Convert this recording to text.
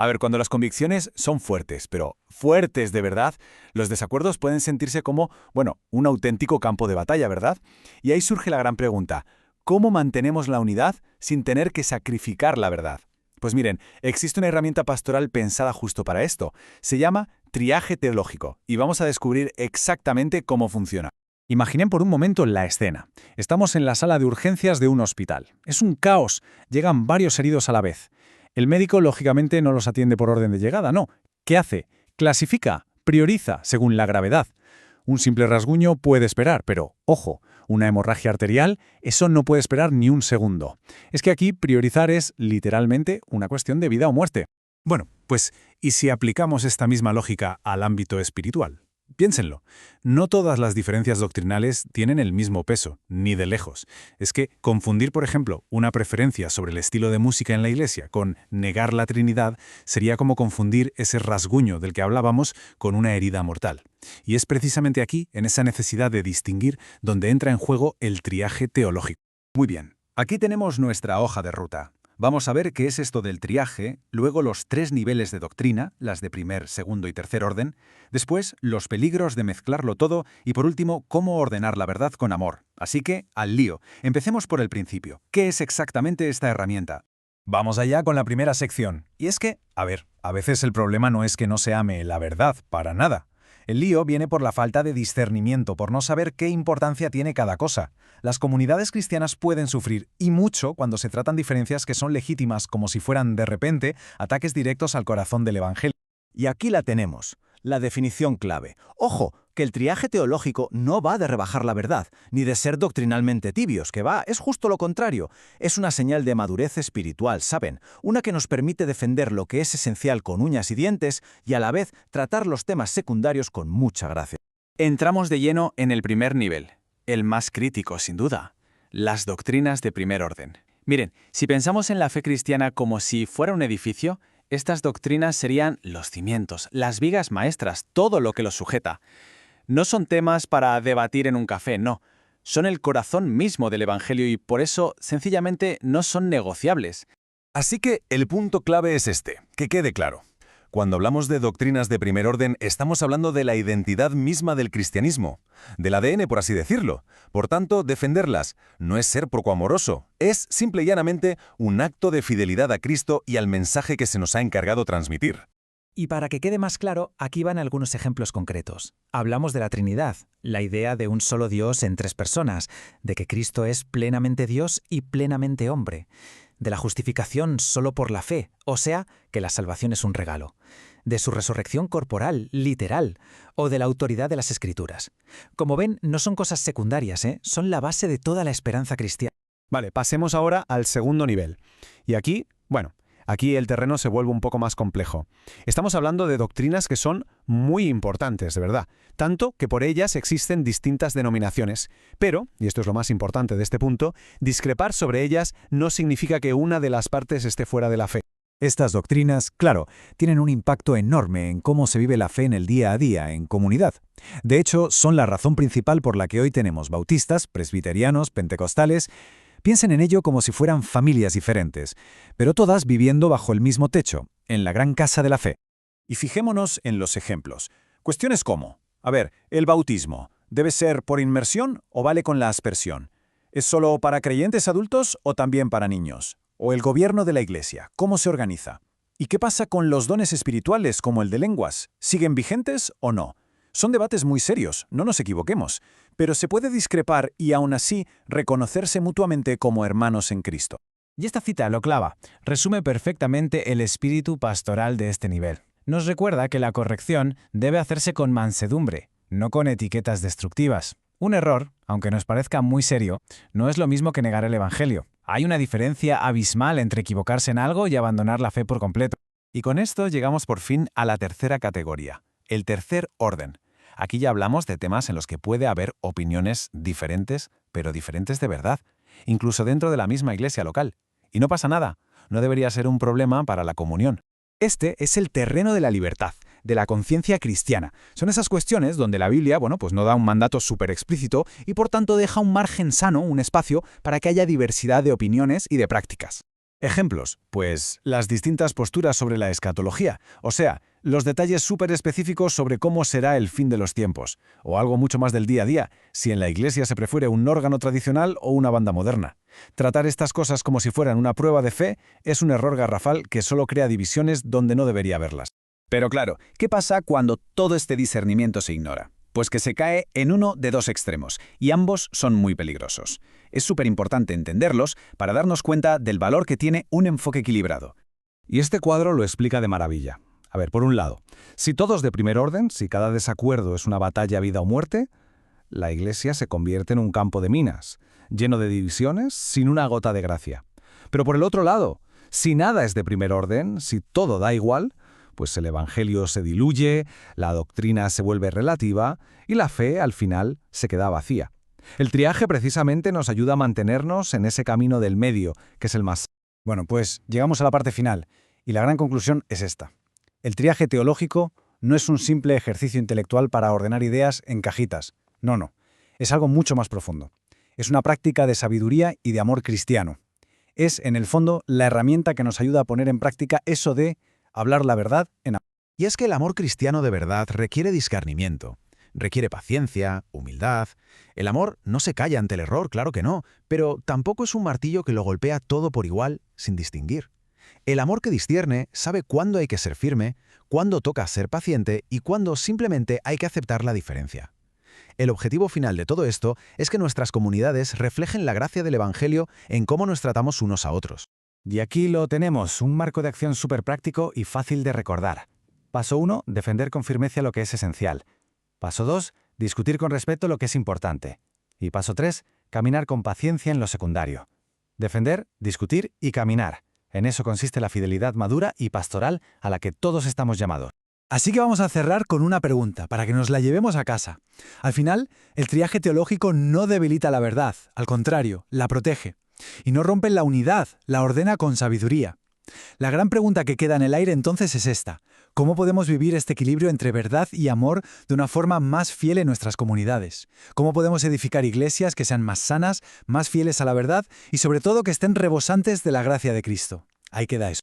A ver, cuando las convicciones son fuertes, pero fuertes de verdad, los desacuerdos pueden sentirse como, bueno, un auténtico campo de batalla, ¿verdad? Y ahí surge la gran pregunta, ¿cómo mantenemos la unidad sin tener que sacrificar la verdad? Pues miren, existe una herramienta pastoral pensada justo para esto. Se llama triaje teológico y vamos a descubrir exactamente cómo funciona. Imaginen por un momento la escena. Estamos en la sala de urgencias de un hospital. Es un caos. Llegan varios heridos a la vez. El médico, lógicamente, no los atiende por orden de llegada, no. ¿Qué hace? Clasifica, prioriza según la gravedad. Un simple rasguño puede esperar, pero, ojo, una hemorragia arterial, eso no puede esperar ni un segundo. Es que aquí priorizar es, literalmente, una cuestión de vida o muerte. Bueno, pues, ¿y si aplicamos esta misma lógica al ámbito espiritual? Piénsenlo, no todas las diferencias doctrinales tienen el mismo peso, ni de lejos. Es que confundir, por ejemplo, una preferencia sobre el estilo de música en la iglesia con negar la Trinidad sería como confundir ese rasguño del que hablábamos con una herida mortal. Y es precisamente aquí, en esa necesidad de distinguir, donde entra en juego el triaje teológico. Muy bien, aquí tenemos nuestra hoja de ruta. Vamos a ver qué es esto del triaje, luego los 3 niveles de doctrina, las de primer, segundo y tercer orden, después los peligros de mezclarlo todo y por último cómo ordenar la verdad con amor. Así que, al lío. Empecemos por el principio. ¿Qué es exactamente esta herramienta? Vamos allá con la primera sección. Y es que, a veces el problema no es que no se ame la verdad, para nada. El lío viene por la falta de discernimiento, por no saber qué importancia tiene cada cosa. Las comunidades cristianas pueden sufrir, y mucho, cuando se tratan diferencias que son legítimas como si fueran, de repente, ataques directos al corazón del Evangelio. Y aquí la tenemos, la definición clave. Ojo, que el triaje teológico no va de rebajar la verdad, ni de ser doctrinalmente tibios, es justo lo contrario. Es una señal de madurez espiritual, ¿saben? Una que nos permite defender lo que es esencial con uñas y dientes y a la vez tratar los temas secundarios con mucha gracia. Entramos de lleno en el primer nivel, el más crítico, sin duda, las doctrinas de primer orden. Miren, si pensamos en la fe cristiana como si fuera un edificio, estas doctrinas serían los cimientos, las vigas maestras, todo lo que los sujeta. No son temas para debatir en un café, no. Son el corazón mismo del Evangelio y por eso, sencillamente, no son negociables. Así que el punto clave es este, que quede claro. Cuando hablamos de doctrinas de primer orden, estamos hablando de la identidad misma del cristianismo, del ADN, por así decirlo. Por tanto, defenderlas no es ser poco amoroso, es simple y llanamente un acto de fidelidad a Cristo y al mensaje que se nos ha encargado transmitir. Y para que quede más claro, aquí van algunos ejemplos concretos. Hablamos de la Trinidad, la idea de un solo Dios en 3 personas, de que Cristo es plenamente Dios y plenamente hombre, de la justificación solo por la fe, o sea, que la salvación es un regalo, de su resurrección corporal, literal, o de la autoridad de las Escrituras. Como ven, no son cosas secundarias, son la base de toda la esperanza cristiana. Vale, pasemos ahora al segundo nivel. Y aquí, aquí el terreno se vuelve un poco más complejo. Estamos hablando de doctrinas que son muy importantes, de verdad, tanto que por ellas existen distintas denominaciones. Pero, y esto es lo más importante de este punto, discrepar sobre ellas no significa que una de las partes esté fuera de la fe. Estas doctrinas, claro, tienen un impacto enorme en cómo se vive la fe en el día a día, en comunidad. De hecho, son la razón principal por la que hoy tenemos bautistas, presbiterianos, pentecostales. Piensen en ello como si fueran familias diferentes, pero todas viviendo bajo el mismo techo, en la gran casa de la fe. Y fijémonos en los ejemplos. Cuestiones como, el bautismo, ¿debe ser por inmersión o vale con la aspersión? ¿Es solo para creyentes adultos o también para niños? ¿O el gobierno de la Iglesia? ¿Cómo se organiza? ¿Y qué pasa con los dones espirituales como el de lenguas? ¿Siguen vigentes o no? Son debates muy serios, no nos equivoquemos, pero se puede discrepar y aún así reconocerse mutuamente como hermanos en Cristo. Y esta cita lo clava, resume perfectamente el espíritu pastoral de este nivel. Nos recuerda que la corrección debe hacerse con mansedumbre, no con etiquetas destructivas. Un error, aunque nos parezca muy serio, no es lo mismo que negar el Evangelio. Hay una diferencia abismal entre equivocarse en algo y abandonar la fe por completo. Y con esto llegamos por fin a la tercera categoría, el tercer orden. Aquí ya hablamos de temas en los que puede haber opiniones diferentes, pero diferentes de verdad, incluso dentro de la misma iglesia local. Y no pasa nada, no debería ser un problema para la comunión. Este es el terreno de la libertad, de la conciencia cristiana. Son esas cuestiones donde la Biblia, no da un mandato súper explícito y por tanto deja un margen sano, un espacio, para que haya diversidad de opiniones y de prácticas. Ejemplos, pues las distintas posturas sobre la escatología, o sea, los detalles súper específicos sobre cómo será el fin de los tiempos, o algo mucho más del día a día, si en la iglesia se prefiere un órgano tradicional o una banda moderna. Tratar estas cosas como si fueran una prueba de fe es un error garrafal que solo crea divisiones donde no debería haberlas. Pero claro, ¿qué pasa cuando todo este discernimiento se ignora? Pues que se cae en uno de dos extremos, y ambos son muy peligrosos. Es súper importante entenderlos para darnos cuenta del valor que tiene un enfoque equilibrado. Y este cuadro lo explica de maravilla. A ver, por un lado, si todo es de primer orden, si cada desacuerdo es una batalla a vida o muerte, la Iglesia se convierte en un campo de minas, lleno de divisiones, sin una gota de gracia. Pero por el otro lado, si nada es de primer orden, si todo da igual, pues el Evangelio se diluye, la doctrina se vuelve relativa y la fe, al final, se queda vacía. El triaje precisamente nos ayuda a mantenernos en ese camino del medio, que es el más... Bueno, pues llegamos a la parte final, y la gran conclusión es esta. El triaje teológico no es un simple ejercicio intelectual para ordenar ideas en cajitas. No. Es algo mucho más profundo. Es una práctica de sabiduría y de amor cristiano. Es, en el fondo, la herramienta que nos ayuda a poner en práctica eso de hablar la verdad en amor. Y es que el amor cristiano de verdad requiere discernimiento, requiere paciencia, humildad. El amor no se calla ante el error, claro que no, pero tampoco es un martillo que lo golpea todo por igual, sin distinguir. El amor que discierne sabe cuándo hay que ser firme, cuándo toca ser paciente y cuándo simplemente hay que aceptar la diferencia. El objetivo final de todo esto es que nuestras comunidades reflejen la gracia del Evangelio en cómo nos tratamos unos a otros. Y aquí lo tenemos, un marco de acción súper práctico y fácil de recordar. Paso 1, defender con firmeza lo que es esencial. Paso 2, discutir con respeto lo que es importante. Y paso 3, caminar con paciencia en lo secundario. Defender, discutir y caminar. En eso consiste la fidelidad madura y pastoral a la que todos estamos llamados. Así que vamos a cerrar con una pregunta, para que nos la llevemos a casa. Al final, el triaje teológico no debilita la verdad, al contrario, la protege. Y no rompe la unidad, la ordena con sabiduría. La gran pregunta que queda en el aire entonces es esta. ¿Cómo podemos vivir este equilibrio entre verdad y amor de una forma más fiel en nuestras comunidades? ¿Cómo podemos edificar iglesias que sean más sanas, más fieles a la verdad y sobre todo que estén rebosantes de la gracia de Cristo? Ahí queda eso.